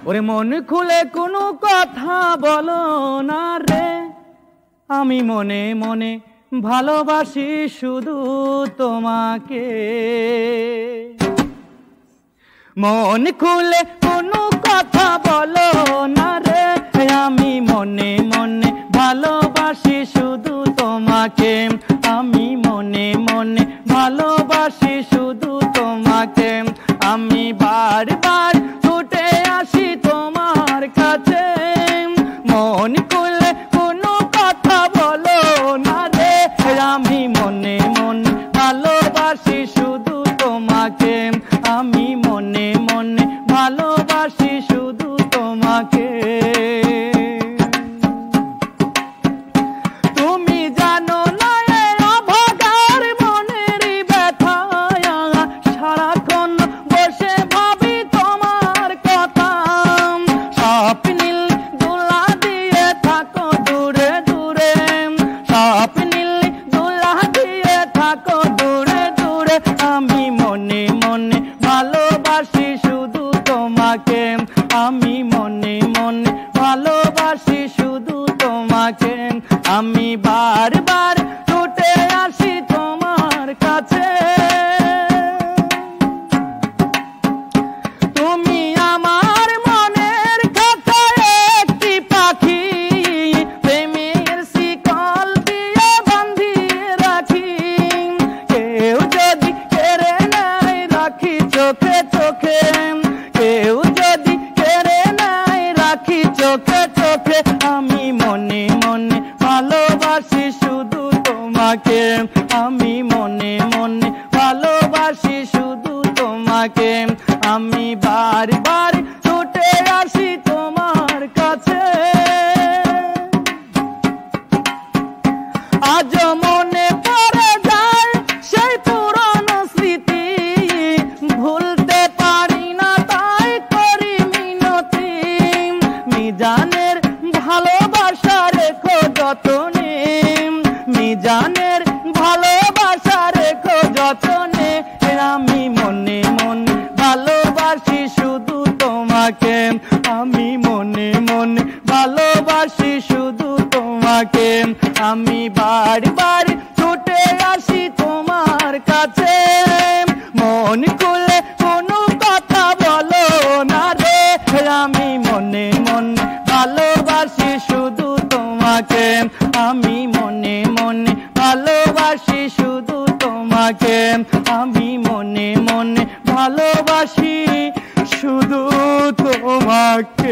ওরে মন খুলে কোনো কথা বলো না রে, আমি মনে মনে ভালোবাসি শুধু তোমাকে। মন খুলে কোনো কথা বলো না রে, আমি মনে মনে ভালোবাসি শুধু তোমাকে। আমি মনে মনে ভালোবাসি শুধু তোমাকে। আমি বারবার ছুটে আসি তোমার কাছে, মন খুলে কোনো কথা বলো না রে, আমি মনে মনে ভালোবাসি শুধু তোমাকে। আমি মনে মনে ভালোবাসি শুধু তোমাকে। তুমি জানো না অভাগার মনের ব্যথা, সারাক্ষণ বসে ভাবি তোমার কথা। স্বপ্নিল দোলা দিয়ে থাকো দূরে দূরে, স্বপ্নিল দোলা দিয়ে থাকো দূরে দূরে। আমি মনে মনে ভালোবাসি শুধু তোমাকে। আমি মনে মনে ভালোবাসি শুধু তোমাকে। আমি বারবার ছুটে আসি তোমার কাছে। তুমি আমার মনের খাতায় একটি পাখি, প্রেমের শিকল দিয়ে বাঁধিয়ে রাখি। কেউ যদি কেড়ে নেয় রাখি চোখে চোখে, কেউ যদি কেড়ে নেয় রাখি চোখে চোখে। আমি মনে মনে ভালোবাসি শুধু তোমাকে। আমি মনে মনে ভালোবাসি শুধু তোমাকে। আমি বারবার ছুটে আসি তোমার কাছে। আজ মনে পড়ে যায় সেই পুরনো স্মৃতি, ভুলতে পারি না তাই করি মিনতি। মিজানের ভালোবাসা রেখো যতনে, মিজানের ভালোবাসা রেখো যতনে। আমি মনে মনে ভালোবাসি শুধু তোমাকে। আমি মনে মনে ভালোবাসি শুধু তোমাকে। আমি বারবার ছুটে আসি তোমার কাছে, মন খুলে কোনো কথা বলো না রে, আমি মনে মনে ভালোবাসি শুধু তোমাকে। আমি মনে মনে ভালোবাসি শুধু তোমাকে। আমি মনে মনে ভালোবাসি শুধু তোমাকে।